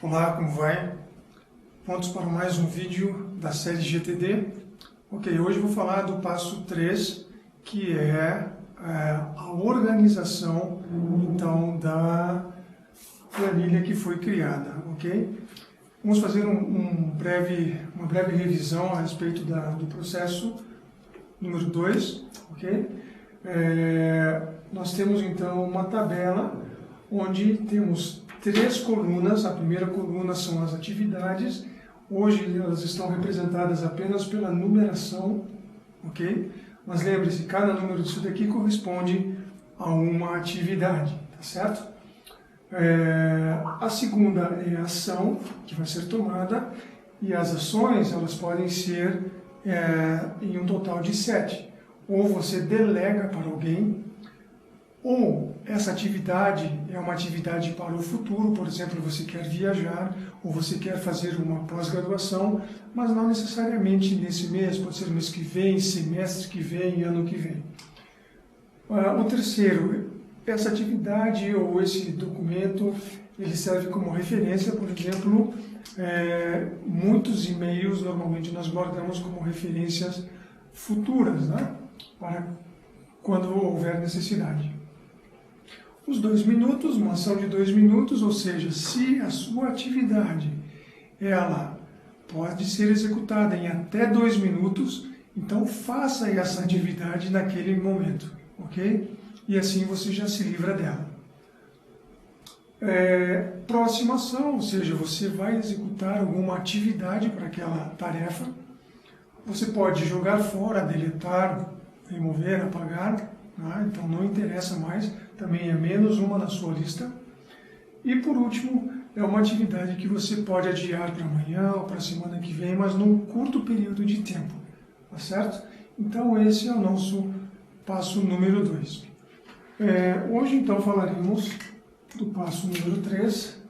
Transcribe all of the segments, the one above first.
Olá, como vai? Prontos para mais um vídeo da série GTD? Ok, hoje eu vou falar do passo 3, que é a organização, então, da planilha que foi criada, ok? Vamos fazer uma breve revisão a respeito do processo número 2, ok? Nós temos, então, uma tabela onde temos 3 colunas. A primeira coluna são as atividades. Hoje elas estão representadas apenas pela numeração, ok? Mas lembre-se, cada número disso daqui corresponde a uma atividade, tá certo? A segunda é a ação que vai ser tomada, e as ações elas podem ser em um total de 7. Ou você delega para alguém, ou essa atividade é uma atividade para o futuro. Por exemplo, você quer viajar ou você quer fazer uma pós-graduação, mas não necessariamente nesse mês, pode ser mês que vem, semestre que vem, ano que vem. O terceiro, essa atividade ou esse documento, ele serve como referência. Por exemplo, muitos e-mails normalmente nós guardamos como referências futuras, né? Para quando houver necessidade. Os 2 minutos, uma ação de 2 minutos, ou seja, se a sua atividade ela pode ser executada em até 2 minutos, então faça essa atividade naquele momento, ok? E assim você já se livra dela. Próxima ação, ou seja, você vai executar alguma atividade para aquela tarefa. Você pode jogar fora, deletar, remover, apagar, né? Então não interessa mais, também é menos uma na sua lista. E por último, é uma atividade que você pode adiar para amanhã ou para a semana que vem, mas num curto período de tempo, tá certo? Então esse é o nosso passo número 2. Hoje então falaremos do passo número 3,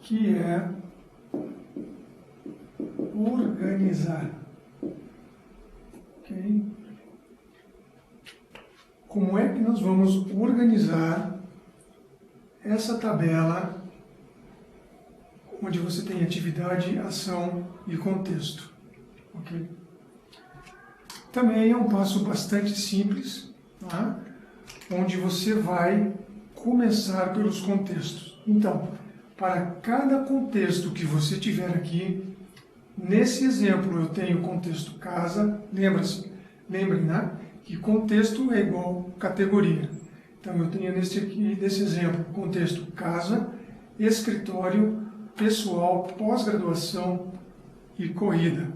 que é organizar. Ok? Como é que nós vamos organizar essa tabela onde você tem atividade, ação e contexto? Ok? Também é um passo bastante simples, tá? Onde você vai começar pelos contextos. Então, para cada contexto que você tiver aqui, nesse exemplo eu tenho o contexto casa. Lembrem, né? Que contexto é igual categoria. Então eu tenho nesse exemplo contexto casa, escritório, pessoal, pós-graduação e corrida.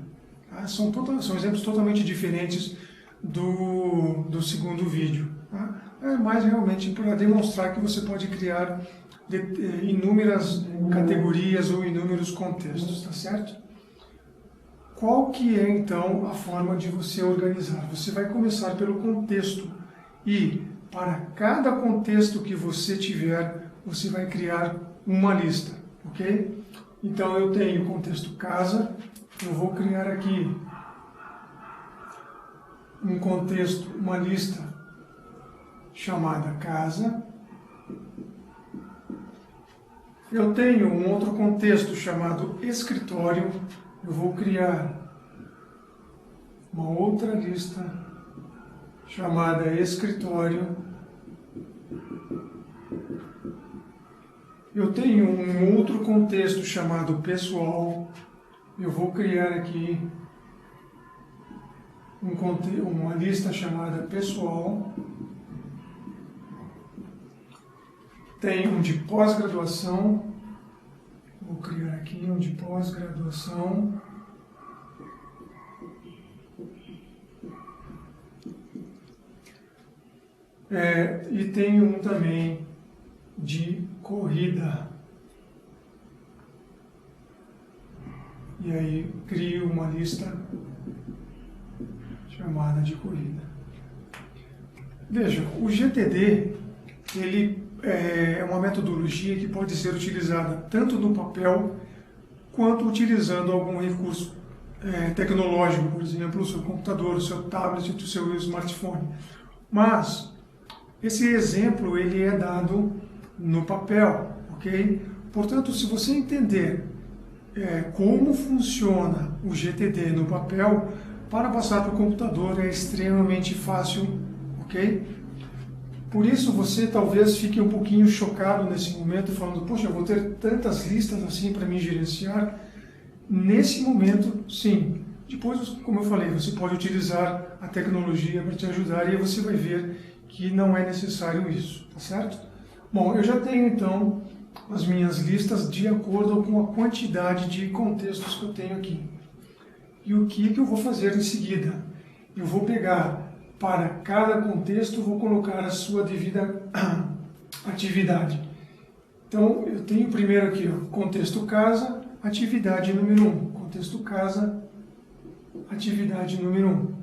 Tá? São exemplos totalmente diferentes do segundo vídeo. Tá? Mas realmente para demonstrar que você pode criar inúmeras categorias ou inúmeros contextos, tá certo? Qual que é, então, a forma de você organizar? Você vai começar pelo contexto e, para cada contexto que você tiver, você vai criar uma lista, ok? Então, eu tenho o contexto casa, eu vou criar aqui um contexto, uma lista chamada casa. Eu tenho um outro contexto chamado escritório. Eu vou criar uma outra lista chamada escritório. Eu tenho um outro contexto chamado pessoal. Eu vou criar aqui uma lista chamada pessoal. Tenho um de pós-graduação. Vou criar aqui um de pós-graduação. E tenho um também de corrida. E aí crio uma lista chamada de corrida. Veja, o GTD ele é uma metodologia que pode ser utilizada tanto no papel quanto utilizando algum recurso tecnológico, por exemplo, o seu computador, o seu tablet, o seu smartphone. Mas esse exemplo ele é dado no papel, ok? Portanto, se você entender como funciona o GTD no papel, para passar para o computador é extremamente fácil, ok? Por isso você talvez fique um pouquinho chocado nesse momento, falando, poxa, eu vou ter tantas listas assim para me gerenciar. Nesse momento, sim. Depois, como eu falei, você pode utilizar a tecnologia para te ajudar e aí você vai ver que não é necessário isso, tá certo? Bom, eu já tenho então as minhas listas de acordo com a quantidade de contextos que eu tenho aqui. E o que eu vou fazer em seguida? Eu vou pegar para cada contexto, vou colocar a sua devida atividade. Então, eu tenho primeiro aqui, ó, contexto casa, atividade número 1. Contexto casa, atividade número 1.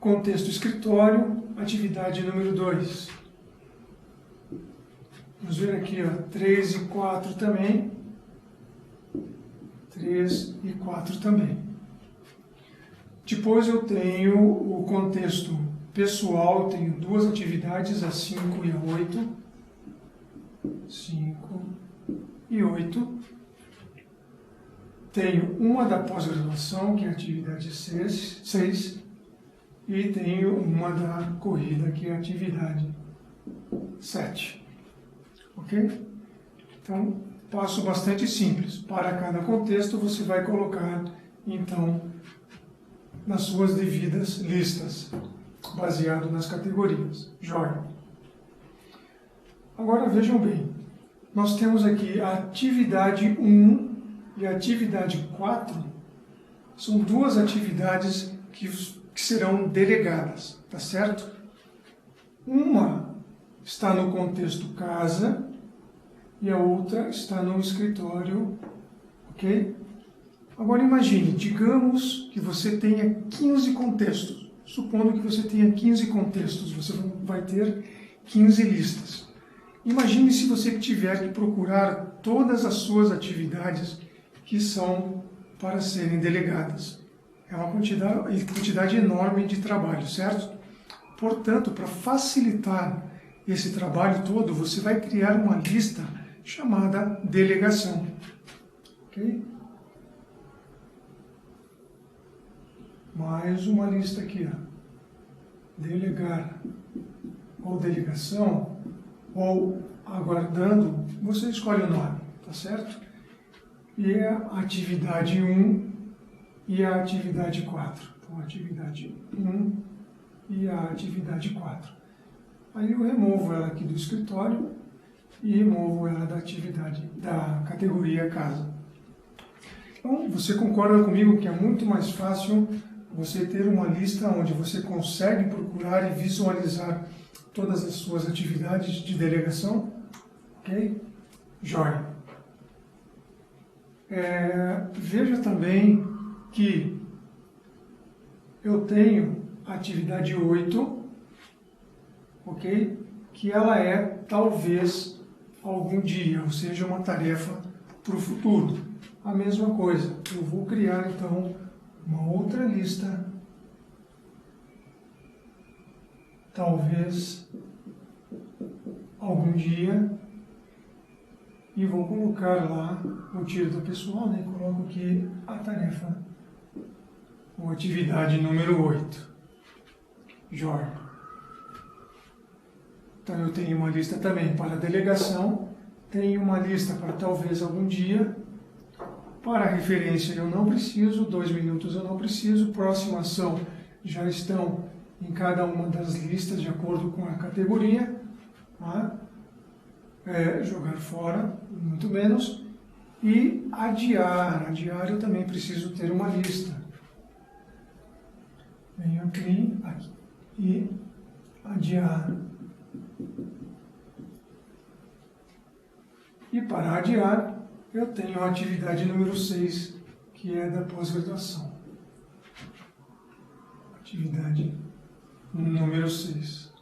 Contexto escritório, atividade número 2. Vamos ver aqui, ó, 3 e 4 também. 3 e 4 também. Depois eu tenho o contexto pessoal, tenho duas atividades, a 5 e a 8. 5 e 8. Tenho uma da pós-graduação, que é a atividade 6. E tenho uma da corrida, que é a atividade 7. Ok? Então, passo bastante simples. Para cada contexto, você vai colocar, então, nas suas devidas listas, baseado nas categorias. Joia. Agora, vejam bem. Nós temos aqui a atividade 1 e a atividade 4. São duas atividades que serão delegadas, tá certo? Uma está no contexto casa e a outra está no escritório, ok? Agora imagine, digamos que você tenha 15 contextos. Supondo que você tenha 15 contextos, você vai ter 15 listas. Imagine se você tiver que procurar todas as suas atividades que são para serem delegadas. É uma quantidade enorme de trabalho, certo? Portanto, para facilitar esse trabalho todo, você vai criar uma lista chamada delegação. Ok? Mais uma lista aqui, ó. Delegar ou delegação, ou aguardando, você escolhe o nome, tá certo? E é a atividade 1 e a atividade 4. Então, a atividade 1 e a atividade 4. Aí eu removo ela aqui do escritório e removo ela da atividade, da categoria casa. Então, você concorda comigo que é muito mais fácil você ter uma lista onde você consegue procurar e visualizar todas as suas atividades de delegação? Ok? Joia. Veja também que eu tenho a atividade 8, ok? Que ela é, talvez, algum dia, ou seja, uma tarefa para o futuro. A mesma coisa, eu vou criar, então, uma outra lista, talvez, algum dia, e vou colocar lá, eu tiro da pessoal, né, e coloco aqui a tarefa, ou atividade número 8. Joia. Então eu tenho uma lista também para delegação, tenho uma lista para talvez algum dia, para referência eu não preciso, 2 minutos eu não preciso, próxima ação já estão em cada uma das listas de acordo com a categoria, tá? Jogar fora, muito menos, e adiar eu também preciso ter uma lista. Venho aqui e adiar. E para adiar, eu tenho a atividade número 6, que é da pós-graduação. Atividade número 6.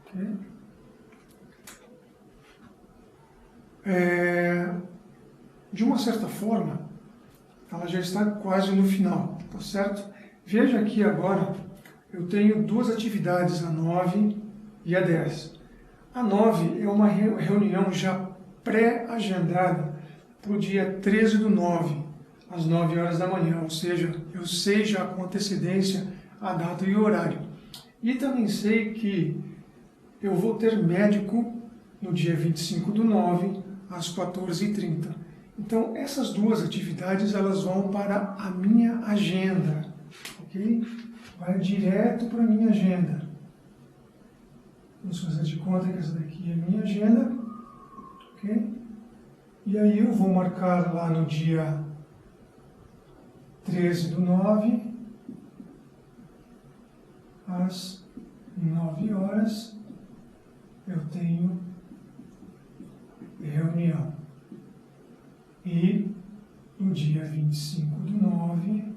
Okay? De uma certa forma, ela já está quase no final, tá certo? Veja aqui agora, eu tenho duas atividades, a 9 e a 10. A 9 é uma reunião já pré-agendada para o dia 13/9, às 9 horas da manhã, ou seja, eu sei já com antecedência a data e o horário. E também sei que eu vou ter médico no dia 25/9, às 14h30. Então, essas duas atividades, elas vão para a minha agenda, ok? Vai direto para a minha agenda. Vamos fazer de conta que essa daqui é a minha agenda, ok? E aí eu vou marcar lá no dia 13/9, às 9 horas, eu tenho reunião. E no dia 25/9,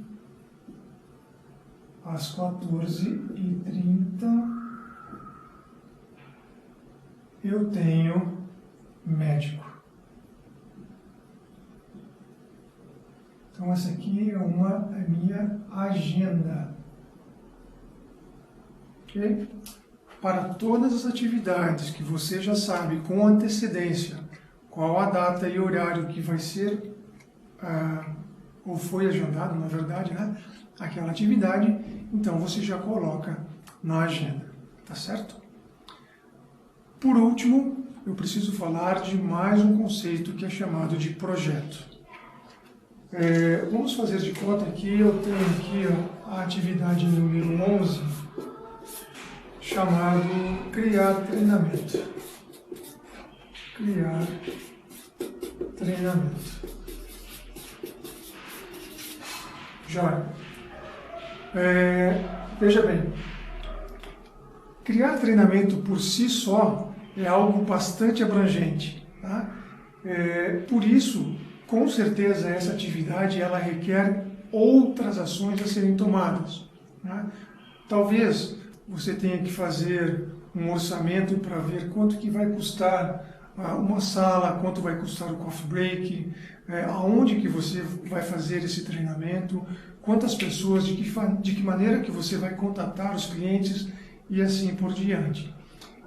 às 14h30, eu tenho médico. Então essa aqui é a minha agenda. Ok? Para todas as atividades que você já sabe com antecedência qual a data e horário que vai ser, ou foi agendado, na verdade, né? Aquela atividade, então você já coloca na agenda, tá certo? Por último, eu preciso falar de mais um conceito que é chamado de projeto. Vamos fazer de conta que eu tenho aqui a atividade número 11, chamado criar treinamento. Criar treinamento. Joia. Veja bem, criar treinamento por si só é algo bastante abrangente, tá? Por isso, com certeza, essa atividade ela requer outras ações a serem tomadas, né? Talvez você tenha que fazer um orçamento para ver quanto que vai custar uma sala, quanto vai custar o coffee break, aonde que você vai fazer esse treinamento, quantas pessoas, de que maneira que você vai contatar os clientes e assim por diante.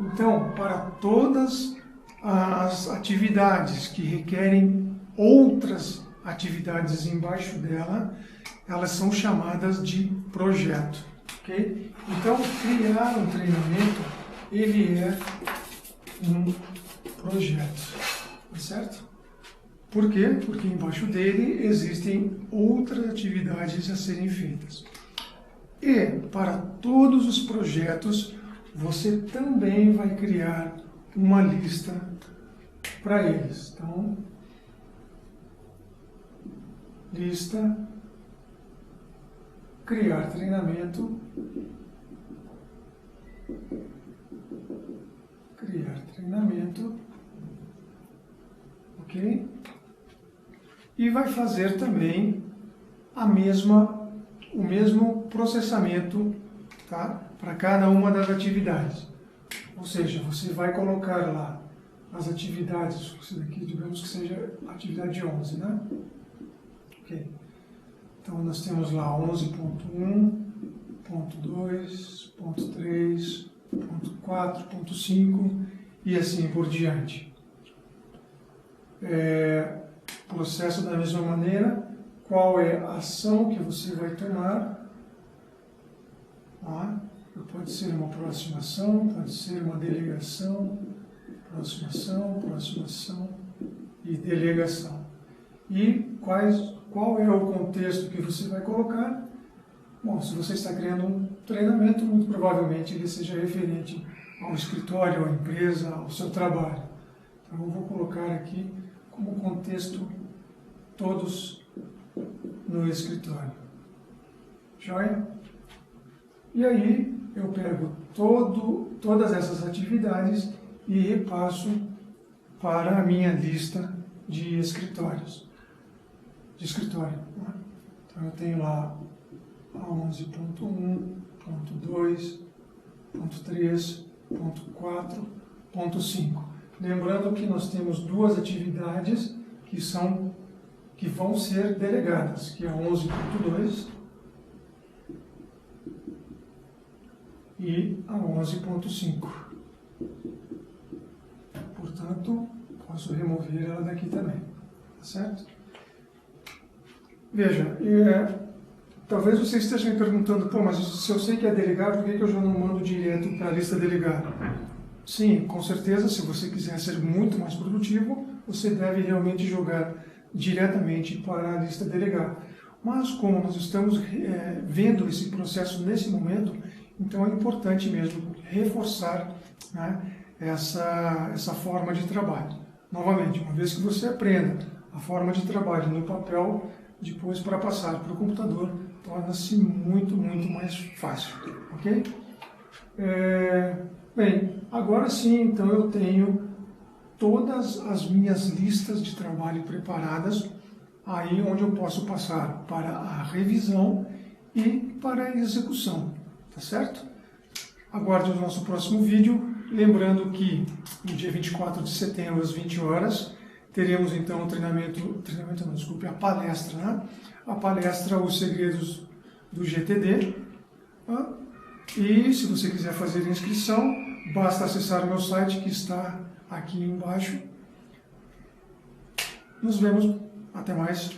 Então, para todas as atividades que requerem outras atividades embaixo dela, elas são chamadas de projeto, ok? Então, criar um treinamento, ele é um projeto, tá certo? Por quê? Porque embaixo dele existem outras atividades a serem feitas. E para todos os projetos, você também vai criar uma lista para eles. Então, lista, criar treinamento, ok? E vai fazer também o mesmo processamento, tá? Para cada uma das atividades. Ou seja, você vai colocar lá as atividades, isso daqui, digamos que seja a atividade 11, né? Ok. Então, nós temos lá 11.1, ponto 2, ponto 3, ponto 4, ponto 5 e assim por diante. Processo da mesma maneira, qual é a ação que você vai tomar. Pode ser uma aproximação, pode ser uma delegação, aproximação e delegação. E qual é o contexto que você vai colocar? Bom, se você está criando um treinamento, muito provavelmente ele seja referente ao escritório, à empresa, ao seu trabalho. Então eu vou colocar aqui como contexto todos no escritório. Joia? E aí eu pego todas essas atividades e repasso para a minha lista de escritórios. Né? Então eu tenho lá a 11.1, ponto 2, ponto 3, ponto 4, ponto 5. Lembrando que nós temos duas atividades que vão ser delegadas, que é a 11.2 e a 11.5. Portanto, posso remover ela daqui também, tá certo? Veja, talvez você esteja me perguntando, pô, mas se eu sei que é delegar, por que eu já não mando direto para a lista delegar? Sim, com certeza, se você quiser ser muito mais produtivo, você deve realmente jogar diretamente para a lista delegar. Mas como nós estamos vendo esse processo nesse momento, então é importante mesmo reforçar, né, essa forma de trabalho. Novamente, uma vez que você aprenda a forma de trabalho no papel, depois para passar para o computador, torna-se muito mais fácil, ok? Bem, agora sim, então eu tenho todas as minhas listas de trabalho preparadas, aí onde eu posso passar para a revisão e para a execução, tá certo? Aguarde o nosso próximo vídeo, lembrando que no dia 24 de setembro, às 20 horas, teremos então a palestra, né? A palestra Os Segredos do GTD. E se você quiser fazer a inscrição, basta acessar o meu site que está aqui embaixo. Nos vemos, até mais.